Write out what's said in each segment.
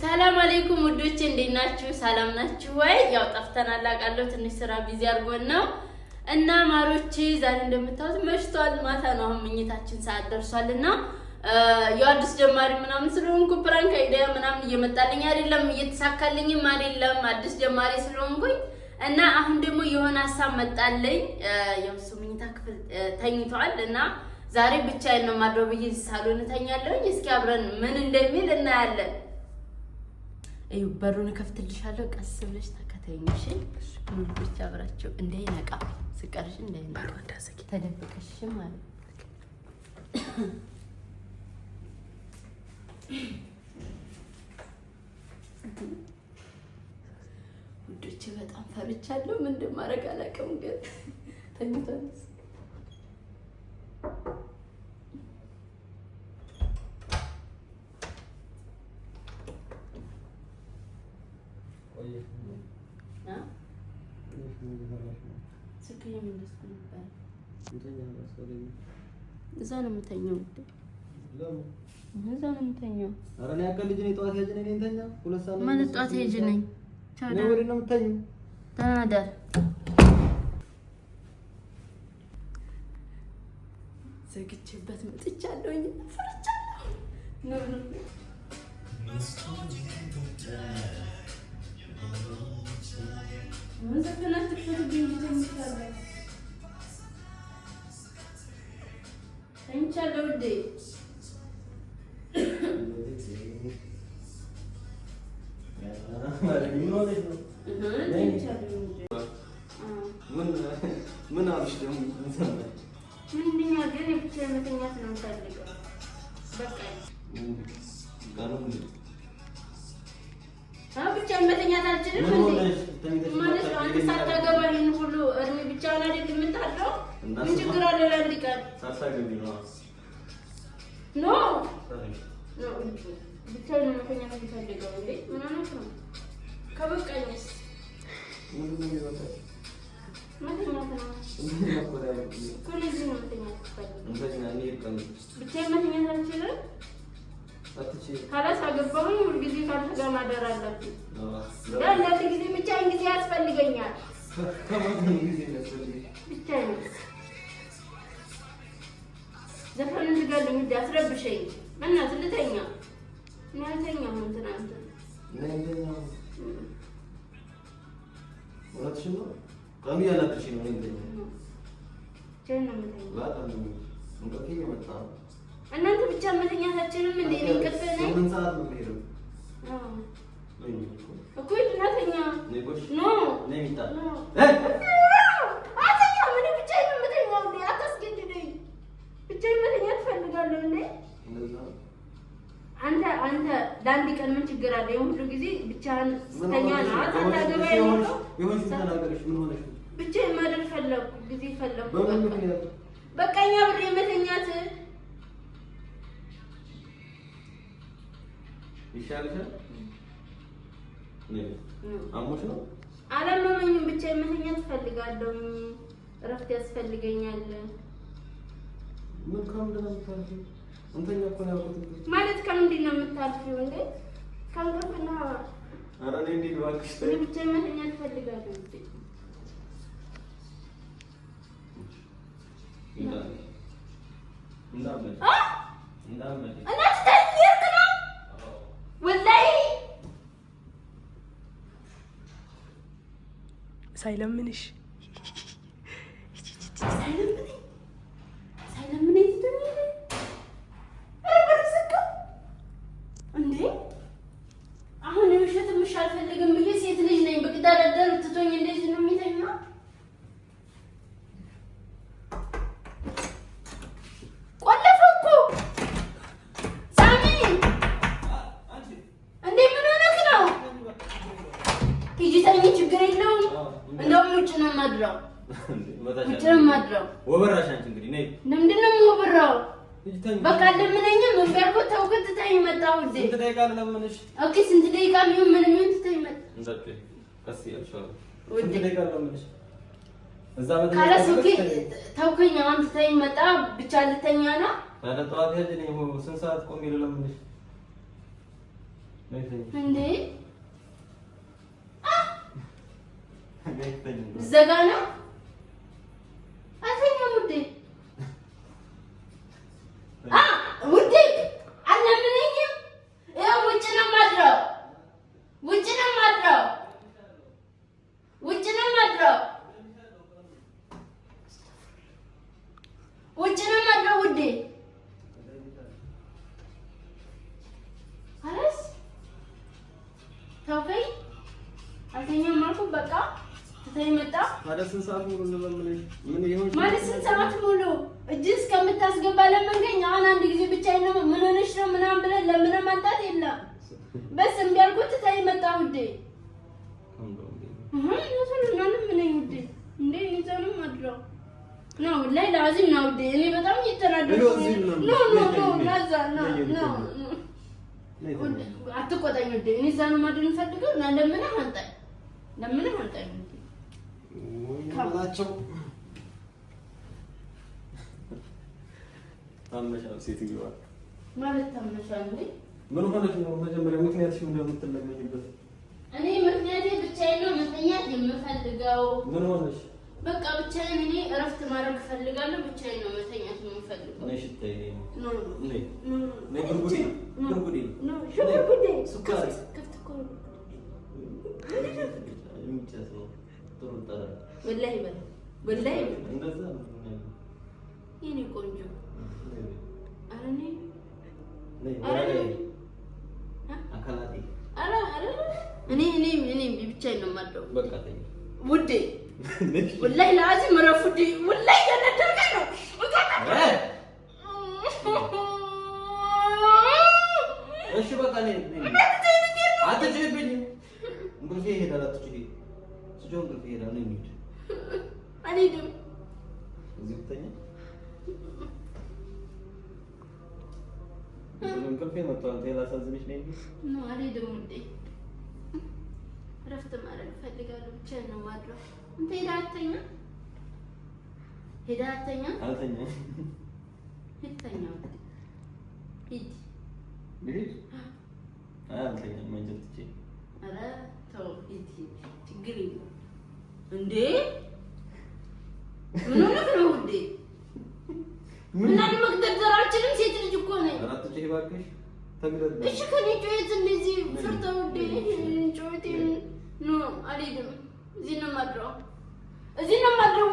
ሰላም አለይኩም ውዶቼ እንዴት ናችሁ? ሰላም ናችሁ ወይ? ያው ጠፍተናል አውቃለሁ ትንሽ ስራ ቢዚ አድርጎን ነው እና ማሮቼ ዛሬ እንደምታዩት መሽቷል ማታ ነው አሁን መኝታችን ሰዓት ደርሷልና ያው አዲስ ጀማሪ ምናምን ስለሆንኩ ፕራንክ አይዲያ ምናምን እየመጣልኝ አይደለም እየተሳካልኝም አይደለም አዲስ ጀማሪ ስለሆንኩኝ እና አሁን ደግሞ የሆነ ሀሳብ መጣልኝ ያው እሱ መኝታ ክፍል ተኝቷል እና ዛሬ ብቻዬን ነው ማድረው ብዬ ሳሎን ተኛለሁኝ እስኪ አብረን ምን እንደሚል እናያለን እዩ በሩን ከፍትልሻለሁ ቀስ ብለሽ ተከታተይኝ እሺ ምን ብቻ አብራችሁ እንዳይነቃ ስቀርሽ እንዳይነቃ እንዳሰኪ ተደብቀሽ ማለት ውዶቼ በጣም ፈርቻለሁ ምን እንደማደርግ አላውቅም ግን ተኝቷል ስከኝ ምን ደስ ነበር እንተኛ ማስተለኝ እዛ ነው የምተኛው ለምን እዛ ነው የምተኛው ኧረ እኔ አቀል ልጅ ነኝ ጧት ሄጅ ነኝ እንተኛ ሁለት ሰዓት ማለት ጧት ሄጅ ነኝ ታዲያ ነው ወሬ ነው የምተኛው ታዲያ ዘግቼበት መጥቻለሁኝ ፈርቻለሁ ነው ወዘፈናት ተፈትግኝ ተምታለ እንቻለው እንዴ ምን አልሽ ደግሞ ምንድነው ግን ብቻ መተኛት ነው የምፈልገው በቃ ብቻ መተኛት አልችልም እንዴ ማለት አንተ ሳታገባ ይሄን ሁሉ እርሜ ብቻ አይደል የምታለው ምን ችግር አለ ለአንድ ቀን ሳታገቢ ነው ኖ ብቻ መተኛት የምፈልገው እንዴ ምን አይነት ነው ከበቃኝስ ምንድነው የሚወጣው መተኛት ነው ኮሌጅ ነው መተኛት ብቻ መተኛት አልችልም ካላስ አገባሁኝ ሁሉ ጊዜ ካንተ ጋር ማደር አለብኝ ለአንድ ጊዜ ብቻዬን ጊዜ ያስፈልገኛል ከማን ጊዜ ያስፈልገኛል ብቻዬን ዘፈን እንድጋልኝ እንዳስረብሸኝ እና ልተኛ እናንተኛ ምን ትናንት ለእንደኛ ወራትሽ ነው ቀሚ ያላጥሽ ነው እንደኛ ጀነም ነው እንቅልፍ እየመጣ እናንተ ብቻ መተኛታችንም እንደ እኔ እንቅልፍ ነኝ ምን ሰዓት ነው የሚሄደው እኮ እናተኛ ኖ ነይታ አተኛ ምን ብቻ ነው የምተኛው እንዴ አታስገድደኝ ብቻ መተኛት ፈልጋለሁ እንዴ አንተ ለአንድ ቀን ምን ችግር አለ የሁሉ ጊዜ ብቻህን ስተኛ ነው አታገባ ይሆን ተናገርሽ ምን ሆነሽ ብቻ ማደር ፈለኩ ጊዜ ፈለኩ በቃኛ ብሬ መተኛት ይሻልሻል አሞሽ ነው አላመመኝም ብቻ መተኛት ፈልጋለሁ እረፍት ያስፈልገኛል ምን ከምንድነው የምታልፊው እንተኛ እኮ ነው ያልኩት ማለት ከምንድነው የምታልፊው እንዴ ከምንድነው ኧረ እኔ እንዴ እባክሽ እኔ ብቻ መተኛት ፈልጋለሁ እንዳመጣ ወላሂ ሳይለምንሽ ሳይለምንሽ እንዴ አሁን የውሸት ምሽ አልፈልግም ብዬ ሴት ልጅ ነኝ በቅዳደር ትቶኝ እንደዚህ ነው የሚተኛው ወበራሽ አንቺ እንግዲህ ነይ ለምንድነው ወበራው በቃ ለምንኛ ምን ቢያርጎ ተውከት ታይ መጣው እንዴ ስንት ደቂቃ ለምንሽ ኦኬ ስንት ደቂቃ ቢሆን ምን ትታይ መጣ እንዴ ቀስ ያልሻው ስንት ደቂቃ ለምንሽ እዛ በተለይ ካላስ ኦኬ ተውከኝ አንተ ታይ መጣ ብቻ ልተኛ ነው ታዲያ ጠዋት ሄደኝ ስንት ሰዓት ቆሜ ለምንሽ እንዴ ዘጋ ነው አተኛም ውዴ ውዴ አለምነኝም ያው ውጭ ነው ማድረው ውጭ ነው ማድረው ውጭ ነው ማድረው ውጭ ነው ማድረው ውዴ አለስ ታውቀኝ አተኛም ማልኩ በቃ ተይመጣ ማለት ስንት ሰዓት ሙሉ ለምን ምን ይሆን ማለት ስንት ሰዓት ሙሉ እጅ እስከምታስገባ ለመንገኝ አሁን አንድ ጊዜ ብቻዬን ነው ምን ሆነሽ ነው ምናምን ብለህ ለምን ማጣት የለም በስ እምቢ አልኩት ተይመጣ ውዴ ነው ምን ውዴ እንዴ ይዘንም አድረው ነው ላይ ላዚም ነው ውዴ እኔ በጣም እየተናደድኩ ነው ናዛ ነው አትቆጣኝ ውዴ እኔ ዛኑ ማድረግ ፈልገው እና ለምን አንጣይ ካላቸው ታመሻል ሴትየዋ ማለት ታመሻል እንዴ ምን ሆነሽ ነው መጀመሪያ ምክንያትሽ ምን እንደምትለመኝበት እኔ ምክንያቴ ብቻዬን ነው መተኛት የምፈልገው ምን ሆነሽ በቃ ብቻዬን እኔ እረፍት ማድረግ ፈልጋለሁ ብቻዬን ነው መተኛት የምፈልገው ነሽ ተይ ነው ጉርጉዴ ሱካር ክፍት እኮ ወላሂ እንደዛ የኔ ቆንጆ እኔ ብቻዬን ነው የማድረው በቃ ተይ ውዴ ወላሂ ለአዚም ረፍ ውዴ ወላሂ ገነደርከኝ ነው እሺ በቃ ነኝ አትጭብኝ እንግዲህ ይሄዳል አትጭይ ስጆን እንግዲህ ይሄዳል ነው የሚል አልሄድም እዚህ ብተኛ እንቅልፌ መጥቷል ላሳዝንሽ ነው እንዴ ነው አልሄድም ውዴ እረፍት ማድረግ እፈልጋለሁ ብቻዬን ነው የማድረው አንተ ሄደህ አትተኛ አልተኛም ሂድ አልተኛም መንጀት ትቼ ኧረ ተው ሂድ ችግር የለም እንዴ ምን ሆነህ ነው ውዴ ምን አለ መግደርደር አልችልም ሴት ልጅ እኮ ነኝ ኧረ አትጭይ እባክሽ ተግደርደር እሺ ከኔ ጩኸት እንደዚህ ፍርተው ውዴ ጩኸቴን ነው አልሄድም እዚህ ነው የማድረው ውዴ እዚህ ነው የማድረው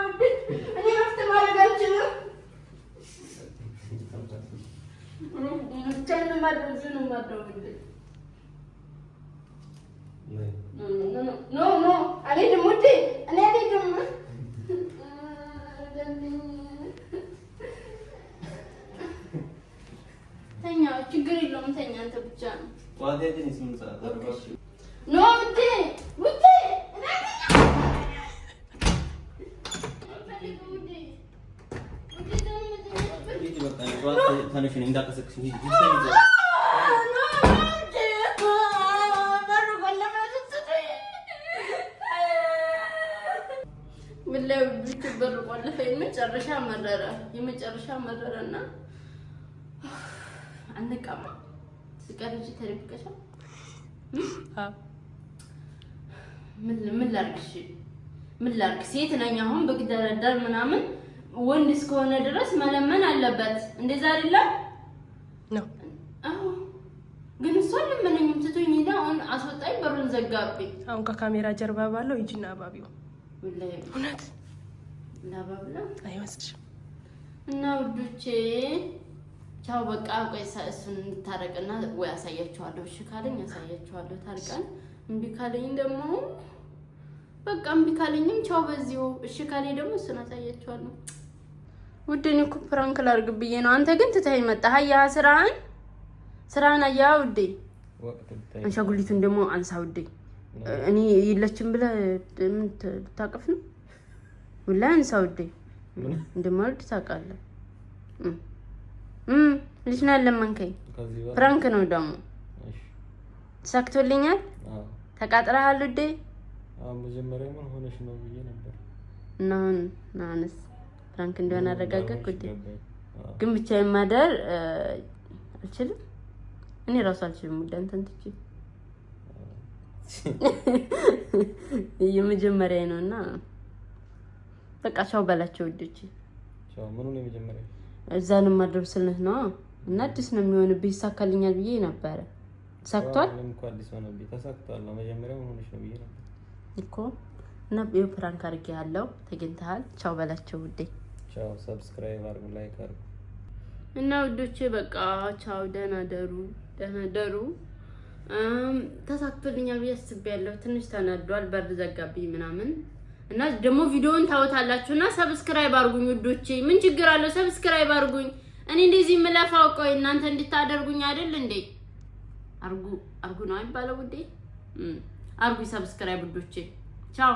ውዴ እኔ እረፍት ማድረግ አልችልም ብቻዬን ነው የማድረው እዚህ ነው የማድረው ውዴ ኖ አልሄድም ውዴ እኔ አልሄድም ተኛ ችግር የለውም ተኛ አንተ ብቻ ነው ዋዴትን ስምንት ሰዓት አርባሽ ኖ ውዴ ተነሽ እንዳቀሰቅሽ ሂጂ ወላሂ በር ቆልፈ የመጨረሻ መረረና አንቀማ ስቀርጂ ተደብቀሻል ምን ላድርግ ሴት ነኝ አሁን በግደረደር ምናምን ወንድ እስከሆነ ድረስ መለመን አለበት እንደዛ አይደለም ነው አዎ ግን እሷ ለምንኝም ትቶኝ ሄዳ አሁን አስወጣኝ በሩን ዘጋብኝ አሁን ከካሜራ ጀርባ ባለው ሂጂና አባቢው ወላሂ እውነት ላባብላ አይመስልሽም እና ውዶቼ ቻው በቃ ቆይ እሱን እንታረቅና ወይ አሳያችኋለሁ እሺ ካለኝ አሳያችኋለሁ ታርቀን እምቢ ካለኝ ደግሞ በቃ እምቢ ካለኝም ቻው በዚሁ እሺ ካለኝ ደግሞ እሱን አሳያችኋለሁ ውዴ እኔ እኮ ፕራንክ ላድርግ ብዬ ነው አንተ ግን ትተኸኝ መጣህ ያ ስራን አያ ውዴ አንሻጉሊቱን ደግሞ አንሳ ውዴ እኔ የለችም ብለህ ምን ልታቀፍ ነው ወላሂ አንሳ ውዴ እንደማልድ ታውቃለህ ልጅ ነው ለማንከኝ ፕራንክ ነው ደግሞ ተሳክቶልኛል ተቃጥረሃል ውዴ መጀመሪያ ምን ሆነሽ ነው ብዬ ነበር እና ናንስ ፕራንክ እንደሆነ አረጋገጥኩ ውዴ ግን ብቻዬን ማደር አልችልም። እኔ ራሱ አልችልም። ውድ አንተን ትቼ የመጀመሪያ ነውና በቃ ቻው በላቸው ውዶቼ። ቻው ምኑ ነው የመጀመሪያ? እዛንም ማድረስልህ ነው እና አዲስ ነው የሚሆንብህ። ይሳካልኛል ብዬ ነበረ። ተሳክቷል። ምንም እኮ አዲስ ሆነብኝ። ተሳክቷል። መጀመሪያው ምን ሆነሽ ነው ብዬ ነበር እኮ እና ፕራንክ አድርጌያለሁ። ተገኝተሃል። ቻው በላቸው ውዴ። ቻው። ሰብስክራይብ አድርጉ፣ ላይክ አድርጉ እና ውዶቼ በቃ ቻው። ደህና ደሩ። ተሳክቶልኛል ብዬ አስቤያለሁ። ትንሽ ተናዷል፣ በር ዘጋብኝ ምናምን እና ደግሞ ቪዲዮውን ታውታላችሁና ሰብስክራይብ አድርጉኝ ውዶቼ። ምን ችግር አለው? ሰብስክራይብ አድርጉኝ። እኔ እንደዚህ የምለፋው ቆይ እናንተ እንድታደርጉኝ አይደል እንዴ? አርጉ ነው አይባለው ውዴ? አርጉ ሰብስክራይብ ውዶቼ። ቻው